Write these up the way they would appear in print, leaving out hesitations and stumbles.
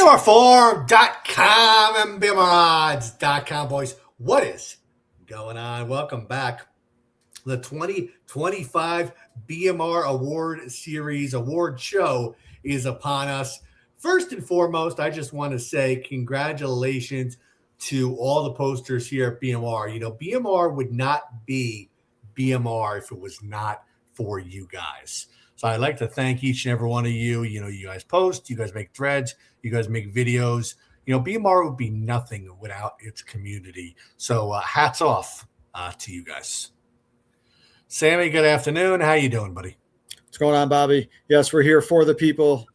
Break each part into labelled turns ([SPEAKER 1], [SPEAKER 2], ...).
[SPEAKER 1] BMR4.com and BMRodds.com, boys. What is going on? Welcome back. The 2025 BMR Award Series award show is upon us. First and foremost, I just want to say congratulations to all the posters here at BMR. You know, BMR would not be BMR if it was not for you guys. So I'd like to thank each and every one of you. You know, you guys post, you guys make threads, you guys make videos. You know, BMR would be nothing without its community. So hats off to you guys. Sammy, good afternoon. How you doing, buddy?
[SPEAKER 2] What's going on, Bobby? Yes, we're here for the people.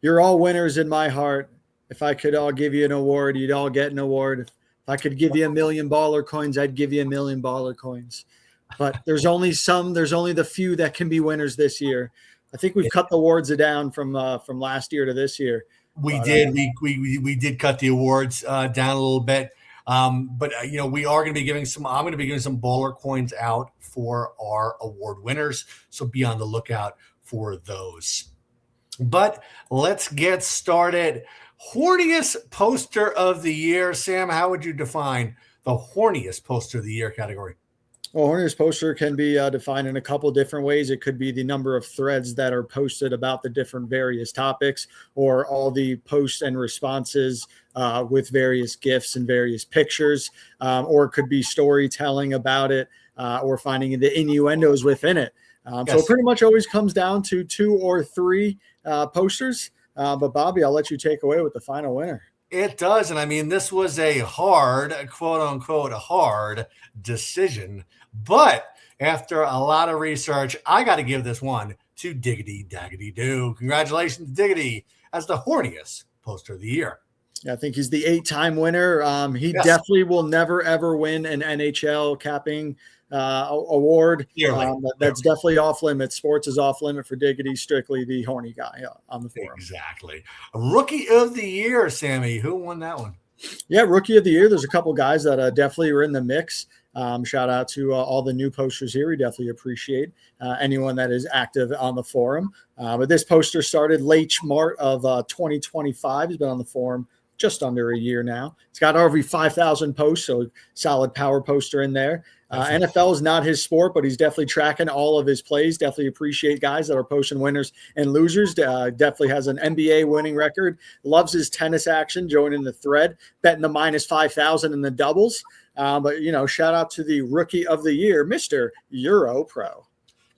[SPEAKER 2] You're all winners in my heart. If I could all give you an award, you'd all get an award. If I could give you 1,000,000 baller coins, I'd give you 1,000,000 baller coins. But there's only the few that can be winners this year. I think we've cut the awards down from last year to this year.
[SPEAKER 1] We did cut the awards down a little bit. But you know, we are going to be giving some. I'm going to be giving some baller coins out for our award winners. So be on the lookout for those. But let's get started. Horniest poster of the year, Sam. How would you define the horniest poster of the year category?
[SPEAKER 2] Well, horniest poster can be defined in a couple different ways. It could be the number of threads that are posted about the different various topics, or all the posts and responses with various GIFs and various pictures, or it could be storytelling about it, or finding the innuendos within it. Yes. So it pretty much always comes down to 2 or 3 posters. But Bobby, I'll let you take away with the final winner.
[SPEAKER 1] It does. And I mean, this was a hard, quote unquote, hard decision. But after a lot of research, I got to give this one to Diggity Daggity Doo. Congratulations, Diggity, as the horniest poster of the year.
[SPEAKER 2] I think he's the 8-time winner. He definitely will never, ever win an NHL capping award. That's definitely off limits. Sports is off limit for Diggity. Strictly the horny guy on the forum.
[SPEAKER 1] Exactly. Rookie of the year, Sammy. Who won that one?
[SPEAKER 2] Yeah, Rookie of the year. There's a couple guys that definitely are in the mix. Shout out to all the new posters here. We definitely appreciate anyone that is active on the forum. But this poster started late March of 2025. He's been on the forum just under a year now. It's got over 5,000 posts, so solid power poster in there. NFL is not his sport, but he's definitely tracking all of his plays. Definitely appreciate guys that are posting winners and losers. Definitely has an NBA winning record. Loves his tennis action, joining the thread, betting the minus 5,000 in the doubles. But, you know, shout out to the Rookie of the Year, Mr. Euro Pro.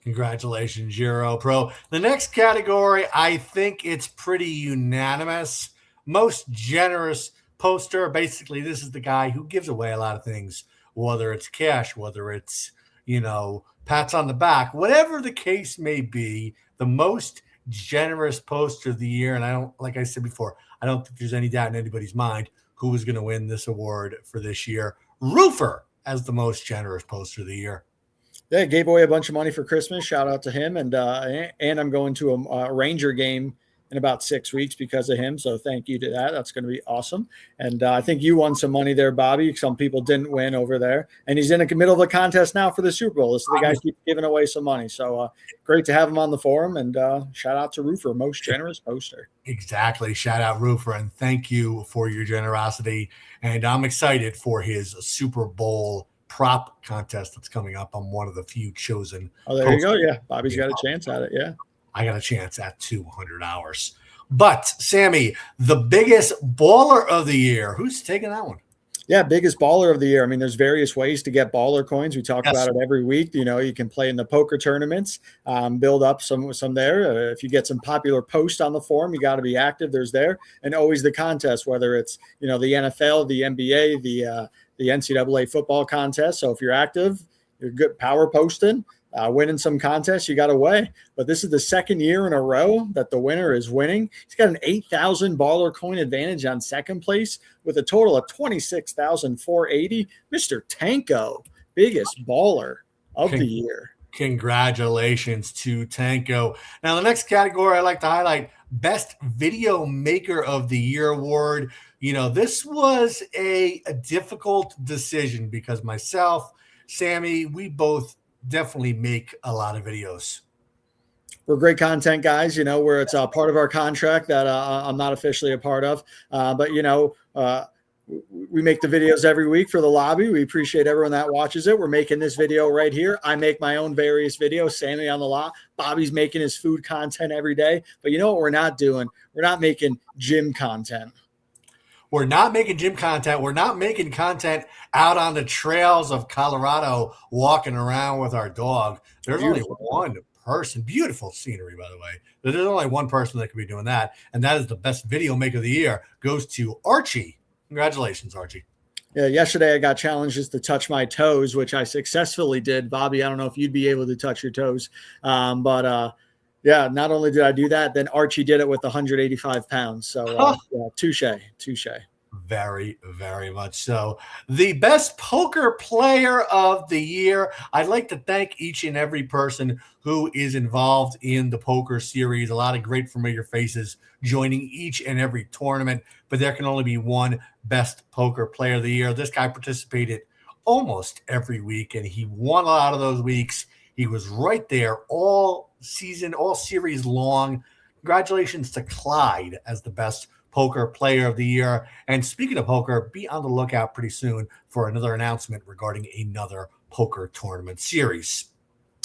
[SPEAKER 1] Congratulations, Euro Pro. The next category, I think it's pretty unanimous. Most generous poster. Basically, this is the guy who gives away a lot of things, whether it's cash, whether it's, you know, pats on the back, whatever the case may be, the most generous poster of the year. And I don't, like I said before, I don't think there's any doubt in anybody's mind who is going to win this award for this year. Roofer as the most generous poster of the year.
[SPEAKER 2] Yeah, gave away a bunch of money for Christmas. Shout out to him. And I'm going to a Ranger game in about 6 weeks because of him. So thank you to that. That's going to be awesome. And I think you won some money there, Bobby. Some people didn't win over there. And he's in the middle of a contest now for the Super Bowl. This is the guy keeps giving away some money. So great to have him on the forum. And shout out to Roofer, most generous poster.
[SPEAKER 1] Exactly. Shout out Roofer. And thank you for your generosity. And I'm excited for his Super Bowl prop contest that's coming up. I'm one of the few chosen.
[SPEAKER 2] Oh, there you go. Yeah. Bobby's got a chance at it. Yeah.
[SPEAKER 1] I got a chance at 200 hours. But, Sammy, the biggest baller of the year, who's taking that one?
[SPEAKER 2] Yeah, biggest baller of the year. I mean, there's various ways to get baller coins. We talk about it every week. You know, you can play in the poker tournaments, build up some there. If you get some popular posts on the forum, you got to be active. There's there. And always the contest, whether it's, you know, the NFL, the NBA, the NCAA football contest. So if you're active, you're good power posting. Winning some contests, you got away. But this is the second year in a row that the winner is winning. He's got an 8,000 baller coin advantage on second place with a total of 26,480. Mr. Tanko, biggest baller of the year.
[SPEAKER 1] Congratulations to Tanko. Now, the next category I like to highlight, Best Video Maker of the Year award. You know, this was a difficult decision because myself, Sammy, we both definitely make a lot of videos.
[SPEAKER 2] we're great content guys, where it's part of our contract that I'm not officially a part of. But, we make the videos every week for the lobby. We appreciate everyone that watches it. We're making this video right here. I make my own various videos. Sammy on the lot. Bobby's making his food content every day. But you know what we're not doing? We're not making gym content.
[SPEAKER 1] We're not making gym content. We're not making content out on the trails of Colorado walking around with our dog. There's beautiful. Only one person. Beautiful scenery, by the way. There's only one person that could be doing that, and that is the best video maker of the year. Goes to Archie. Congratulations, Archie.
[SPEAKER 2] Yeah, yesterday I got challenges to touch my toes, which I successfully did. Bobby, I don't know if you'd be able to touch your toes, but yeah, not only did I do that, then Archie did it with 185 pounds. So yeah, touche.
[SPEAKER 1] Very, very much so. The best poker player of the year. I'd like to thank each and every person who is involved in the poker series. A lot of great familiar faces joining each and every tournament, but there can only be one best poker player of the year. This guy participated almost every week, and he won a lot of those weeks. He was right there all season, all series long. Congratulations to Clyde as the best poker player of the year. And speaking of poker, be on the lookout pretty soon for another announcement regarding another poker tournament series.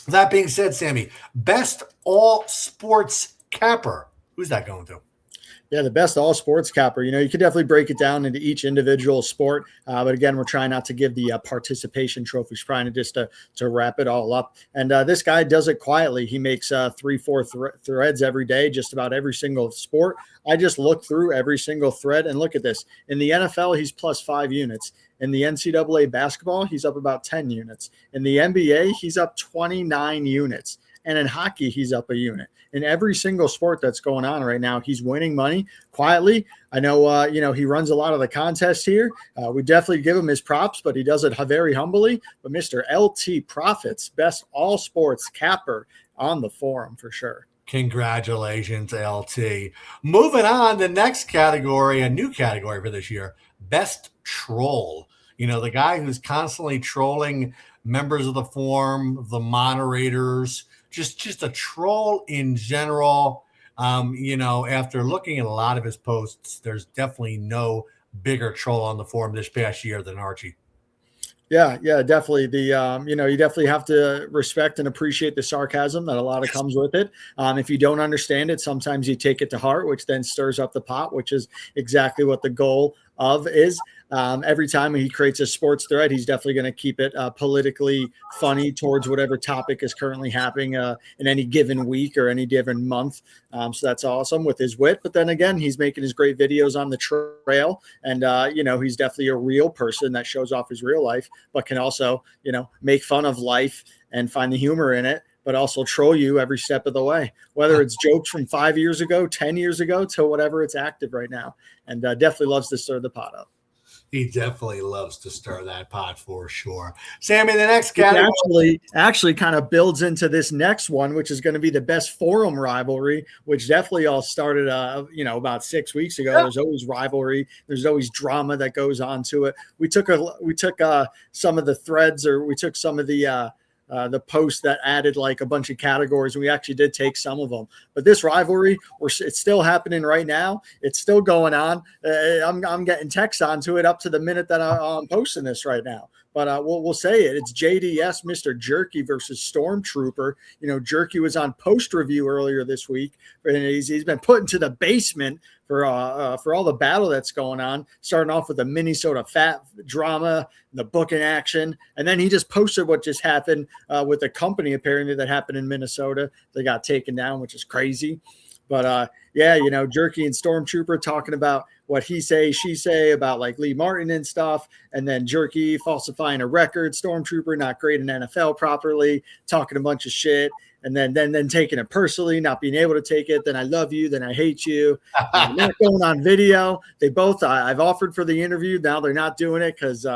[SPEAKER 1] That being said, Sammy, best all sports capper. Who's that going to?
[SPEAKER 2] Yeah, the best all sports capper. You could definitely break it down into each individual sport. But again, we're trying not to give the participation trophies, trying to just to wrap it all up. And this guy does it quietly. He makes 3-4 threads every day, just about every single sport. I just look through every single thread and look at this. In the NFL, he's plus 5 units. In the NCAA basketball, he's up about 10 units. In the NBA, he's up 29 units. And in hockey, he's up a unit. In every single sport that's going on right now, he's winning money quietly. I know, he runs a lot of the contests here. We definitely give him his props, but he does it very humbly. But Mr. LT Profits, best all sports capper on the forum for sure.
[SPEAKER 1] Congratulations, LT. Moving on, the next category, a new category for this year, best troll. The guy who's constantly trolling members of the forum, the moderators, just a troll in general. After looking at a lot of his posts, there's definitely no bigger troll on the forum this past year than Archie.
[SPEAKER 2] Yeah, definitely. You definitely have to respect and appreciate the sarcasm that a lot of comes with it. If you don't understand it, sometimes you take it to heart, which then stirs up the pot, which is exactly what the goal of is. Every time he creates a sports thread, he's definitely going to keep it politically funny towards whatever topic is currently happening in any given week or any given month. So that's awesome with his wit. But then again, he's making his great videos on the trail. And, he's definitely a real person that shows off his real life, but can also, make fun of life and find the humor in it, but also troll you every step of the way, whether it's jokes from 5 years ago, 10 years ago, to whatever it's active right now. And definitely loves to stir the pot up.
[SPEAKER 1] He definitely loves to stir that pot for sure. Sammy, the next category
[SPEAKER 2] actually kind of builds into this next one, which is going to be the best forum rivalry, which definitely all started, about 6 weeks ago. Yeah. There's always rivalry. There's always drama that goes on to it. We took some of the threads, or we took some of the posts that added like a bunch of categories. And we actually did take some of them, but this rivalry, it's still happening right now. It's still going on. I'm getting texts onto it up to the minute that I'm posting this right now. But we'll say it. It's JDS, Mr. Jerky versus Stormtrooper. Jerky was on post review earlier this week, and he's been put into the basement for all the battle that's going on. Starting off with the Minnesota Fat drama, the booking action, and then he just posted what just happened with a company apparently that happened in Minnesota. They got taken down, which is crazy. But Jerky and Stormtrooper talking about what he say, she say about like Lee Martin and stuff. And then Jerky falsifying a record, Stormtrooper not grading NFL properly, talking a bunch of shit. And then taking it personally, not being able to take it. Then I love you. Then I hate you. Not going on video. They both, I've offered for the interview. Now they're not doing it because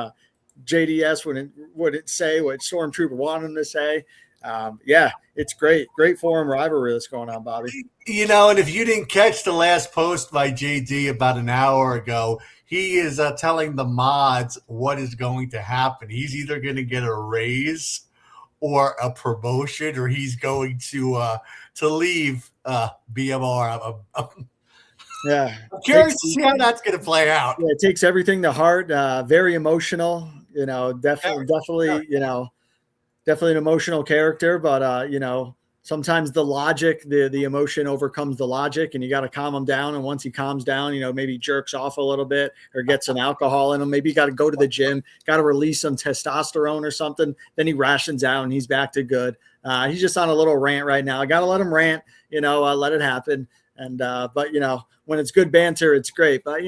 [SPEAKER 2] JDS wouldn't say what Stormtrooper wanted him to say. It's great forum rivalry that's going on, Bobby.
[SPEAKER 1] And if you didn't catch the last post by JD about an hour ago, he is telling the mods what is going to happen. He's either going to get a raise or a promotion, or he's going to leave BMR.
[SPEAKER 2] Yeah.
[SPEAKER 1] I'm curious to see how that's going to play out.
[SPEAKER 2] Yeah, it takes everything to heart. Very emotional,
[SPEAKER 1] Very,
[SPEAKER 2] definitely, definitely an emotional character, but sometimes the logic, the emotion overcomes the logic, and you got to calm him down. And once he calms down, maybe jerks off a little bit or gets some alcohol in him. Maybe you got to go to the gym, got to release some testosterone or something. Then he rations out and he's back to good. He's just on a little rant right now. I got to let him rant, let it happen. And but when it's good banter, it's great. But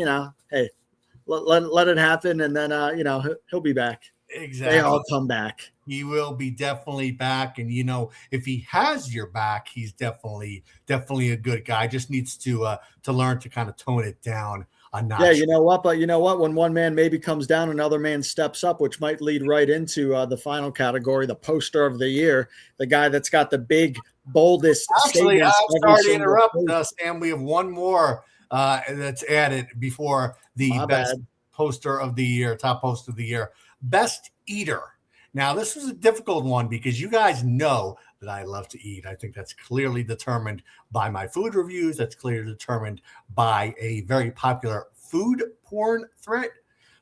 [SPEAKER 2] hey, let it happen, and then he'll be back.
[SPEAKER 1] exactly.
[SPEAKER 2] They all come back.
[SPEAKER 1] He will be definitely back, and if he has your back, he's definitely a good guy. Just needs to learn to kind of tone it down a notch.
[SPEAKER 2] Yeah, you know what? But you know what? When one man maybe comes down, another man steps up, which might lead right into the final category, the poster of the year, the guy that's got the big, boldest.
[SPEAKER 1] Actually, I'm sorry to interrupt, Sam. We have one more that's added before the best poster of the year, top poster of the year, best eater. Now, this was a difficult one because you guys know that I love to eat. I think that's clearly determined by my food reviews. That's clearly determined by a very popular food porn thread.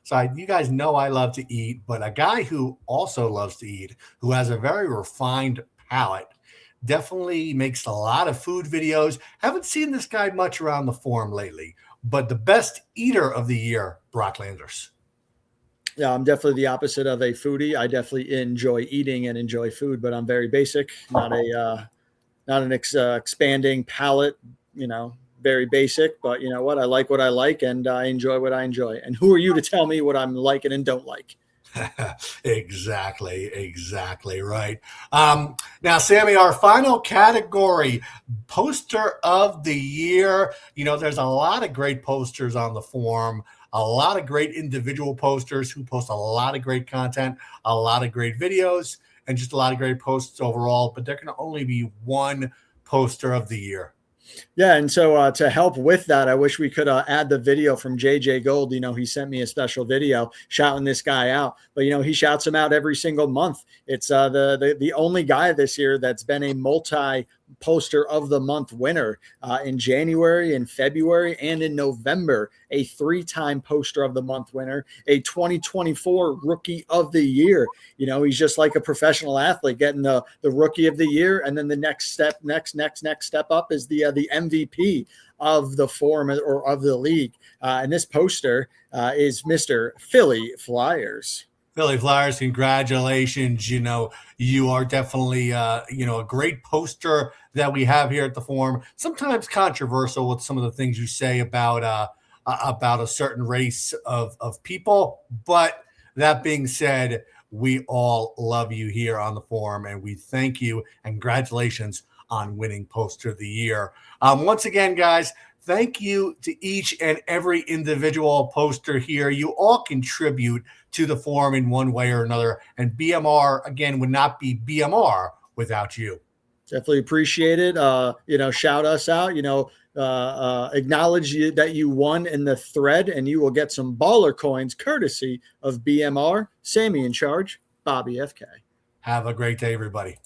[SPEAKER 1] So you guys know I love to eat, but a guy who also loves to eat, who has a very refined palate, definitely makes a lot of food videos. Haven't seen this guy much around the forum lately, but the best eater of the year, Brock Landers.
[SPEAKER 2] Yeah, I'm definitely the opposite of a foodie. I definitely enjoy eating and enjoy food, but I'm very basic, not an expanding palate, very basic, but you know what? I like what I like, and I enjoy what I enjoy. And who are you to tell me what I'm liking and don't like?
[SPEAKER 1] Exactly right. Now, Sammy, our final category, poster of the year. There's a lot of great posters on the forum, a lot of great individual posters who post a lot of great content, a lot of great videos, and just a lot of great posts overall. But there can only be one poster of the year.
[SPEAKER 2] Yeah, and so to help with that, I wish we could add the video from JJ Gold. He sent me a special video shouting this guy out, but he shouts him out every single month. It's the only guy this year that's been a multi poster of the month winner in January, in February, and in November. A 3-time poster of the month winner, a 2024 rookie of the year. He's just like a professional athlete getting the rookie of the year, and then the next step up is the MVP of the forum or of the league. And this poster is Mr. Philly Flyers.
[SPEAKER 1] Philly Flyers, congratulations. You are definitely, a great poster that we have here at the forum. Sometimes controversial with some of the things you say about a certain race of people. But that being said, we all love you here on the forum, and we thank you and congratulations on winning poster of the year. Once again, guys, thank you to each and every individual poster here. You all contribute to the forum in one way or another. And BMR, again, would not be BMR without you.
[SPEAKER 2] Definitely appreciate it. Shout us out, acknowledge that you won in the thread, and you will get some baller coins courtesy of BMR. Sammy in charge, Bobby FK.
[SPEAKER 1] Have a great day, everybody.